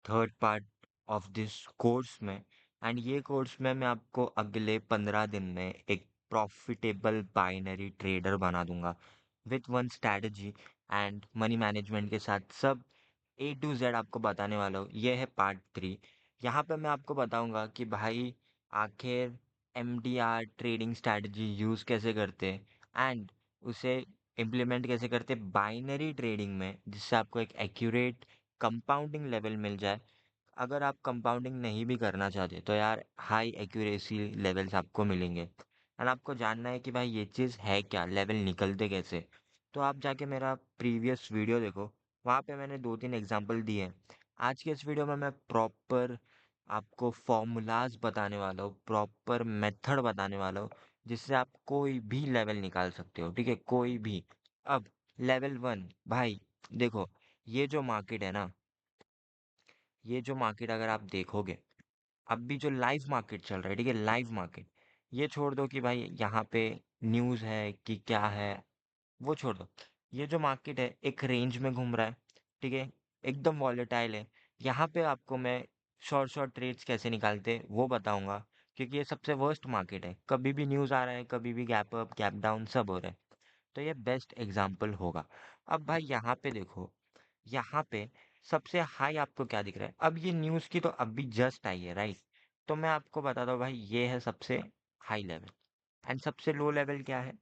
Third part of this course में। And ये course में मैं आपको अगले 15 दिन में एक प्रॉफिटेबल बाइनरी ट्रेडर बना दूंगा with one strategy and money management के साथ सब A to Z आपको बताने वाला हूँ। ये है पार्ट 3। यहाँ पे मैं आपको बताऊंगा कि भाई आखिर MDR ट्रेडिंग स्ट्रैटेजी यूज़ कैसे करते एंड उसे इम्प्लीमेंट कैसे करते बाइनरी ट्रेडिंग में, जिससे आपको एक एक्यूरेट कंपाउंडिंग लेवल मिल जाए। अगर आप कंपाउंडिंग नहीं भी करना चाहते तो यार हाई एक्यूरेसी लेवल्स आपको मिलेंगे। एंड आपको जानना है कि भाई ये चीज़ है क्या, लेवल निकलते कैसे, तो आप जाके मेरा प्रीवियस वीडियो देखो। वहाँ पे मैंने 2-3 एग्जांपल दिए हैं। आज के इस वीडियो में मैं प्रॉपर आपको फॉर्मूलाज बताने वाला हूँ, प्रॉपर मेथड बताने वाला हूँ, जिससे आप कोई भी लेवल निकाल सकते हो। ठीक है, कोई भी। अब लेवल 1 भाई देखो, ये जो मार्केट है ना, ये जो मार्केट अगर आप देखोगे, अभी जो लाइव मार्केट चल रहा है, ठीक है, लाइव मार्केट, ये छोड़ दो कि भाई यहाँ पे न्यूज़ है कि क्या है, वो छोड़ दो। ये जो मार्केट है एक रेंज में घूम रहा है, ठीक है, एकदम वॉलेटाइल है। यहाँ पे आपको मैं शॉर्ट शॉर्ट ट्रेड्स कैसे निकालते हैं वो बताऊंगा, क्योंकि ये सबसे वर्स्ट मार्केट है। कभी भी न्यूज़ आ रहा है, कभी भी गैप अप गैप डाउन सब हो रहा है। तो ये बेस्ट एग्जाम्पल होगा। अब भाई यहाँ पे देखो, यहाँ पे सबसे हाई आपको क्या दिख रहा है? अब ये न्यूज़ की तो अभी जस्ट आई है, राइट? तो मैं आपको बताता हूँ भाई, ये है सबसे हाई लेवल। एंड सबसे लो लेवल क्या है?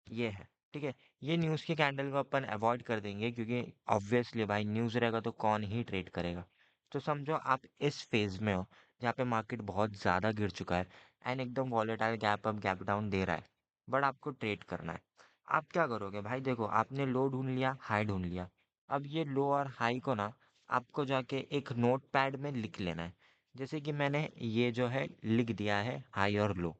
ये है। ठीक है, ये न्यूज़ की कैंडल को अपन अवॉइड कर देंगे, क्योंकि ऑब्वियसली भाई न्यूज़ रहेगा तो कौन ही ट्रेड करेगा। तो समझो आप इस फेज में हो जहाँ पे मार्केट बहुत ज़्यादा गिर चुका है एंड एकदम volatile gap up gap down दे रहा है, बट आपको ट्रेड करना है। आप क्या करोगे भाई? देखो, आपने लो ढूंढ लिया, हाई ढूंढ लिया। अब ये लो और हाई को ना आपको जाके एक नोट पैड में लिख लेना है, जैसे कि मैंने ये जो है लिख दिया है, हाई और लो।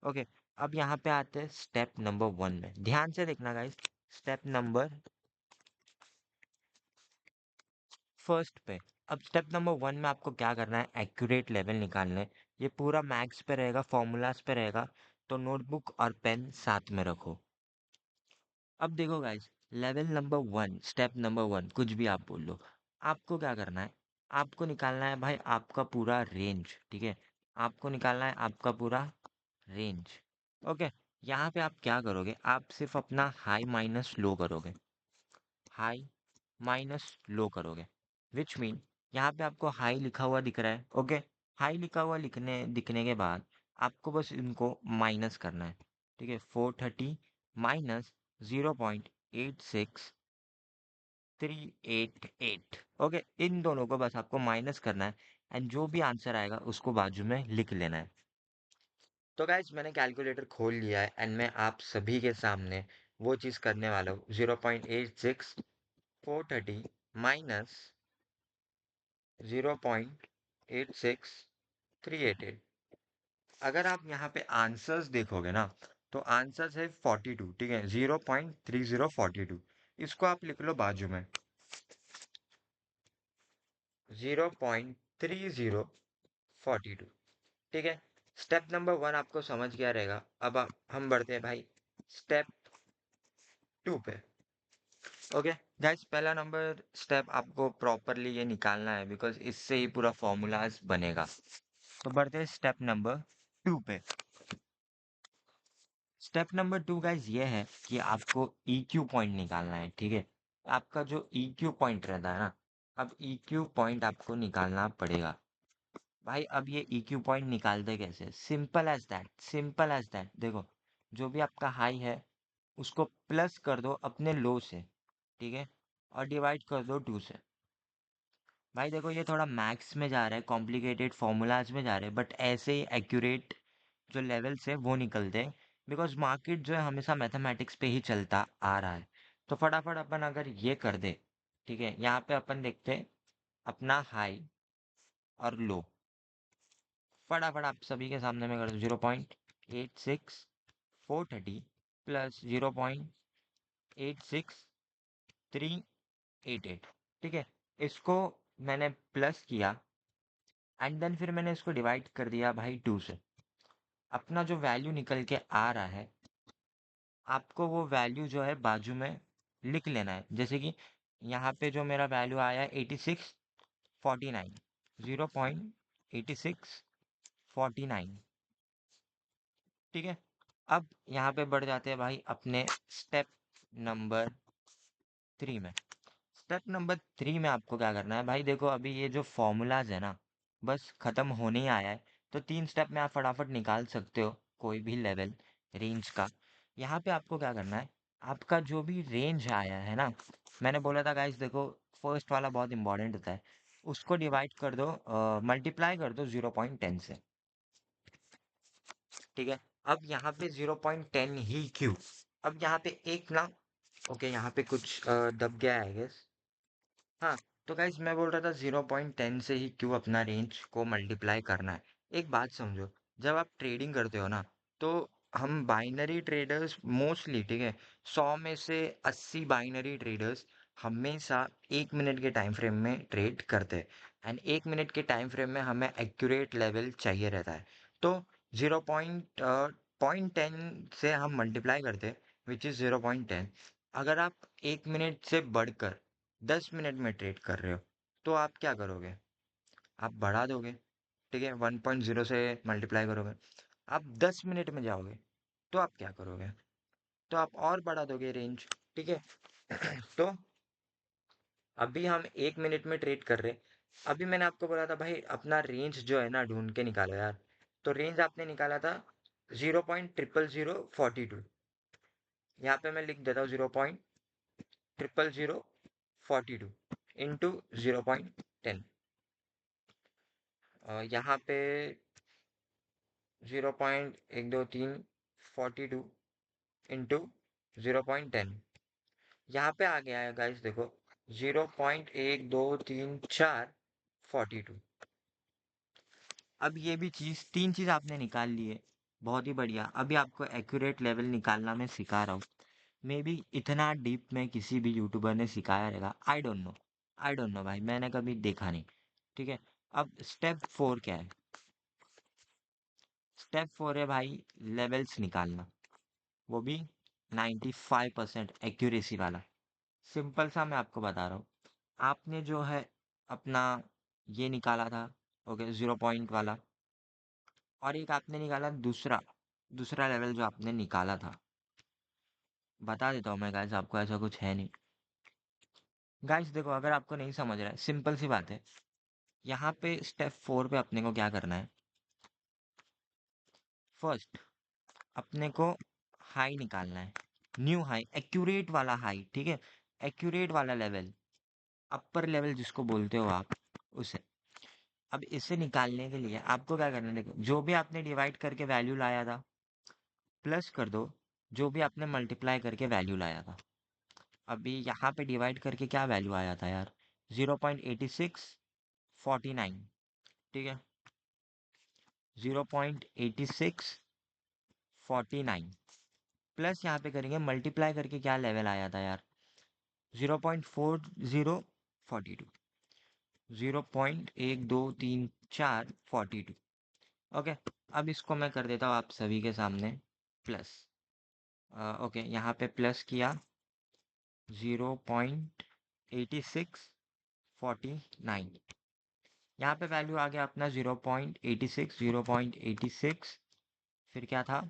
ओके, अब यहाँ पे आते हैं स्टेप नंबर 1 में। ध्यान से देखना गाइस, स्टेप नंबर फर्स्ट पे। अब स्टेप नंबर 1 में आपको क्या करना है? एक्यूरेट लेवल निकालना है। ये पूरा मैथ्स पे रहेगा, फॉर्मूलाज पे रहेगा, तो नोटबुक और पेन साथ में रखो। अब देखो guys, level number 1, step number 1, कुछ भी आप बोल लो। आपको क्या करना है? आपको निकालना है भाई आपका पूरा रेंज, ठीक है? आपको निकालना है आपका पूरा रेंज। ओके, यहाँ पे आप क्या करोगे? आप सिर्फ अपना हाई माइनस लो करोगे, हाई माइनस लो करोगे, विच मीन यहाँ पे आपको हाई लिखा हुआ दिख रहा है। ओके, हाई लिखा हुआ लिखने दिखने के बाद आपको बस इनको माइनस करना है। ठीक है, 430 माइनस 0.86388। ओके, इन दोनों को बस आपको माइनस करना है एंड जो भी आंसर आएगा उसको बाजू में लिख लेना है। तो गाइज मैंने कैलकुलेटर खोल लिया है एंड मैं आप सभी के सामने वो चीज़ करने वाला हूँ। 0.86430 माइनस 0.86388। अगर आप यहाँ पे आंसर्स देखोगे ना, तो आंसर्स है 42, ठीक है, 0.3042। इसको आप लिख लो बाजू में, 0.3042। ठीक है, स्टेप नंबर 1 आपको समझ गया रहेगा। अब हम बढ़ते हैं भाई स्टेप 2 पे। ओके गाइस, पहला नंबर स्टेप आपको प्रॉपरली ये निकालना है, बिकॉज इससे ही पूरा फॉर्मूलाज बनेगा। तो बढ़ते हैं स्टेप नंबर 2 पे। स्टेप नंबर 2 गाइस ये है कि आपको EQ पॉइंट निकालना है। ठीक है, आपका जो EQ पॉइंट रहता है ना, अब EQ पॉइंट आपको निकालना पड़ेगा। भाई अब ये EQ पॉइंट निकालते कैसे? Simple as that, simple as that. देखो, जो भी आपका हाई है उसको प्लस कर दो अपने लो से, ठीक है, और डिवाइड कर दो 2 से। भाई देखो, ये थोड़ा मैथ्स में जा रहा है, कॉम्प्लिकेटेड फॉर्मूलाज में जा रहे हैं, बट ऐसे ही एक्यूरेट जो लेवल्स है वो निकलते हैं, बिकॉज मार्केट जो है हमेशा मैथमेटिक्स पे ही चलता आ रहा है। तो फटाफट अपन अगर ये कर दे, ठीक है, यहाँ पे अपन देखते हैं अपना हाई और लो। फटाफट आप सभी के सामने में कर दो, 0.86430 प्लस 0.86388। ठीक है, इसको मैंने प्लस किया एंड देन फिर मैंने इसको डिवाइड कर दिया भाई 2 से। अपना जो वैल्यू निकल के आ रहा है, आपको वो वैल्यू जो है बाजू में लिख लेना है। जैसे कि यहाँ पे जो मेरा वैल्यू आया है 86, 49, 0.8649। ठीक है। अब यहाँ पे बढ़ जाते हैं भाई अपने स्टेप नंबर 3 में। स्टेप नंबर 3 में आपको क्या करना है भाई, देखो अभी ये जो फॉर्मूलाज है ना, बस खत्म होने ही आया है। तो 3 स्टेप में आप फटाफट निकाल सकते हो कोई भी लेवल रेंज का। यहाँ पे आपको क्या करना है, आपका जो भी रेंज आया है ना, मैंने बोला था गाइस देखो, फर्स्ट वाला बहुत इंपॉर्टेंट होता है, उसको डिवाइड कर दो, मल्टीप्लाई कर दो 0.10 से। ठीक है। अब यहाँ पे 0.10 ही क्यों, अब यहाँ पे एक ना, ओके यहाँ पे कुछ दब गया है आई गेस। हाँ, तो गाइज मैं बोल रहा था 0.10 से ही क्यों अपना रेंज को मल्टीप्लाई करना है। एक बात समझो, जब आप ट्रेडिंग करते हो ना, तो हम बाइनरी ट्रेडर्स मोस्टली, ठीक है, 100 में से 80 बाइनरी ट्रेडर्स हमेशा 1 मिनट के टाइम फ्रेम में ट्रेड करते हैं। एंड 1 मिनट के टाइम फ्रेम में हमें एक्यूरेट लेवल चाहिए रहता है। तो 0.10 से हम मल्टीप्लाई करते हैं, विच इज़ 0.10। अगर आप 1 मिनट से बढ़कर 10 मिनट में ट्रेड कर रहे हो, तो आप क्या करोगे, आप बढ़ा दोगे। ठीक है, 1.0 से मल्टीप्लाई करोगे। आप 10 मिनट में जाओगे, तो आप क्या करोगे, तो आप और बढ़ा दोगे रेंज। ठीक है। तो अभी हम 1 मिनट में ट्रेड कर रहे हैं। अभी मैंने आपको बोला था भाई अपना रेंज जो है ना ढूंढ के निकालो यार। तो रेंज आपने निकाला था 0.00042। यहाँ पे मैं लिख देता हूँ 0.00042 इंटू 0.10। यहाँ पे 0.1234 इंटू 0.10। यहाँ पे आ गया है गाइस देखो, 0.1234। अब ये भी चीज़, 3 चीज़ आपने निकाल ली है, बहुत ही बढ़िया। अभी आपको एक्यूरेट लेवल निकालना मैं सिखा रहा हूँ। मे बी इतना डीप में किसी भी यूट्यूबर ने सिखाया रहेगा, I don't know. I don't know भाई, मैंने कभी देखा नहीं। ठीक है। अब स्टेप 4 क्या है, स्टेप 4 है भाई लेवल्स निकालना, वो भी 95% एक्यूरेसी वाला। सिंपल सा मैं आपको बता रहा हूँ, आपने जो है अपना ये निकाला था, ओके 0 पॉइंट वाला, और एक आपने निकाला दूसरा, दूसरा लेवल जो आपने निकाला था, बता देता हूँ मैं गाइस आपको, ऐसा कुछ है नहीं। गाइस देखो, अगर आपको नहीं समझ रहा है, सिंपल सी बात है, यहाँ पे स्टेप 4 पे अपने को क्या करना है, फर्स्ट अपने को हाई निकालना है, न्यू हाई, एक्यूरेट वाला हाई। ठीक है, एक्यूरेट वाला लेवल, अपर लेवल जिसको बोलते हो आप, उसे। अब इसे निकालने के लिए आपको क्या करना है, देखो जो भी आपने डिवाइड करके वैल्यू लाया था, प्लस कर दो जो भी आपने मल्टीप्लाई करके वैल्यू लाया था। अभी यहाँ पे डिवाइड करके क्या वैल्यू आया था यार, 0.8649। ठीक है, 0.8649 प्लस यहाँ पे करेंगे मल्टीप्लाई करके क्या लेवल आया था यार, 0.4042, 0.123442। ओके। अब इसको मैं कर देता हूँ आप सभी के सामने प्लस। ओके, यहाँ पे प्लस किया 0.8649। यहाँ पे वैल्यू आ गया अपना 0.86, 0.86, फिर क्या था,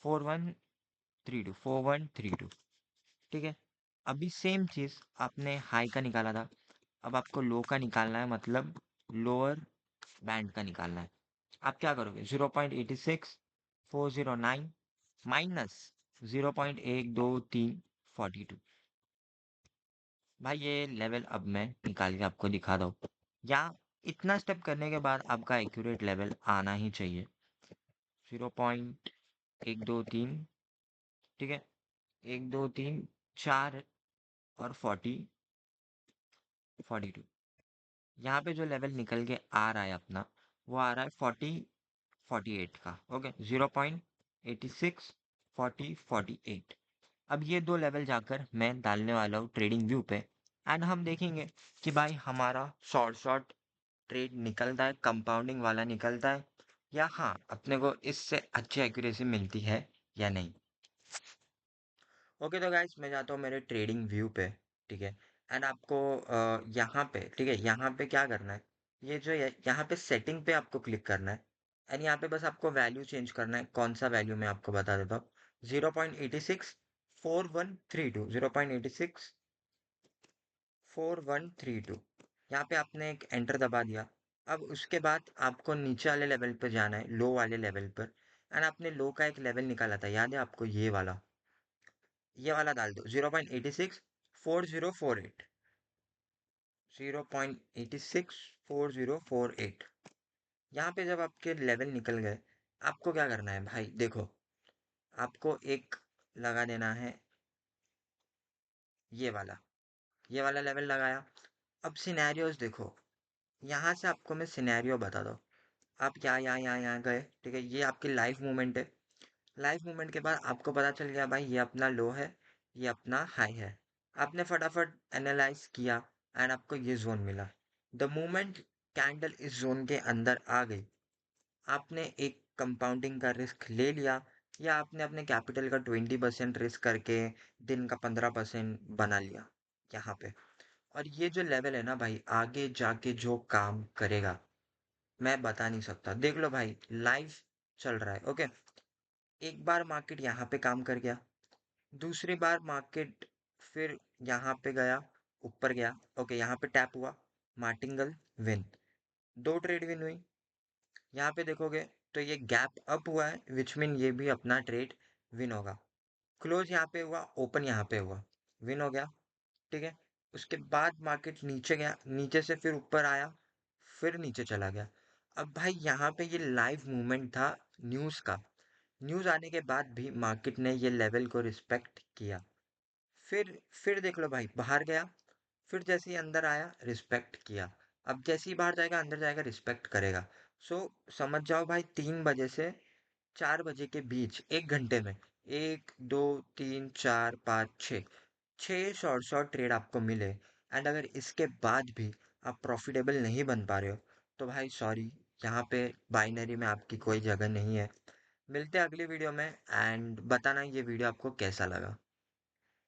4132, 4132। ठीक है। अभी सेम चीज़ आपने हाई का निकाला था, अब आपको लो का निकालना है, मतलब लोअर बैंड का निकालना है। आप क्या करोगे, 0.86 409 माइनस 0.1234। भाई ये लेवल अब मैं निकाल के आपको दिखा दूँ, या इतना स्टेप करने के बाद आपका एक्यूरेट लेवल आना ही चाहिए, 0.123। ठीक है, 1 2 3 4 और 42। यहाँ पे जो लेवल निकल के आ रहा है अपना, वो आ रहा है 48 का। ओके, 0.86 40 48। अब ये दो लेवल जाकर मैं डालने वाला हूँ ट्रेडिंग व्यू पे, एंड हम देखेंगे कि भाई हमारा शॉर्ट शॉर्ट ट्रेड निकलता है, कंपाउंडिंग वाला निकलता है, या हाँ अपने को इससे अच्छी एक्यूरेसी मिलती है या नहीं। ओके, तो गाइस मैं जाता हूँ मेरे ट्रेडिंग व्यू पे। ठीक है, एंड आपको यहाँ पे, ठीक है, यहाँ पे क्या करना है, ये जो यहाँ पे सेटिंग पे आपको क्लिक करना है। एंड यहाँ पे बस आपको वैल्यू चेंज करना है। कौन सा वैल्यू मैं आपको बता देता हूँ। 0.864132, 0.864132। यहाँ पे आपने एक एंटर दबा दिया। अब उसके बाद आपको नीचे वाले लेवल पे जाना है, लो वाले लेवल पर। एंड आपने लो का एक लेवल निकाला था, याद है आपको, ये वाला डाल दो, 0.864048, 0.864048। यहाँ पे जब आपके लेवल निकल गए, आपको क्या करना है भाई, देखो, आपको एक लगा देना है, ये वाला ये वाला लेवल लगाया। अब सिनेरियोज देखो, यहाँ से आपको मैं सिनेरियो बता दो। आप यहाँ गए, ठीक है, ये आपकी लाइव मूवमेंट है। लाइव मूवमेंट के बाद आपको पता चल गया भाई, ये अपना लो है, ये अपना हाई है। आपने फटाफट एनालाइज किया एंड आपको ये जोन मिला। द मोमेंट कैंडल इस जोन के अंदर आ गई, आपने एक कंपाउंडिंग का रिस्क ले लिया, या आपने अपने कैपिटल का 20% रिस्क करके दिन का 15% बना लिया यहाँ पे। और ये जो लेवल है ना भाई, आगे जाके जो काम करेगा मैं बता नहीं सकता। देख लो भाई, लाइव चल रहा है, ओके। एक बार मार्केट यहाँ पे काम कर गया, दूसरी बार मार्केट फिर यहाँ पे गया, ऊपर गया, ओके, यहाँ पे टैप हुआ, मार्टिंगल विन, 2 ट्रेड विन हुई। यहाँ पे देखोगे तो ये गैप अप हुआ है, विच मीन ये भी अपना ट्रेड विन होगा। क्लोज यहाँ पे हुआ, ओपन यहाँ पे हुआ, विन हो गया, ठीक है। उसके बाद मार्केट नीचे गया, नीचे से फिर ऊपर आया, फिर नीचे चला गया। अब भाई यहाँ पे ये लाइव मूवमेंट था न्यूज़ का। न्यूज़ आने के बाद भी मार्केट ने ये लेवल को रिस्पेक्ट किया। फिर देख लो भाई, बाहर गया, फिर जैसे ही अंदर आया, रिस्पेक्ट किया। अब जैसे ही बाहर जाएगा, अंदर जाएगा, रिस्पेक्ट करेगा। सो समझ जाओ भाई, 3 बजे से 4 बजे के बीच 1 घंटे में 1, 2, 3, 4, 5, 6 शॉर्ट शॉर्ट ट्रेड आपको मिले। एंड अगर इसके बाद भी आप प्रॉफिटेबल नहीं बन पा रहे हो, तो भाई सॉरी, यहाँ पे बाइनरी में आपकी कोई जगह नहीं है। मिलते हैं अगली वीडियो में, एंड बताना ये वीडियो आपको कैसा लगा।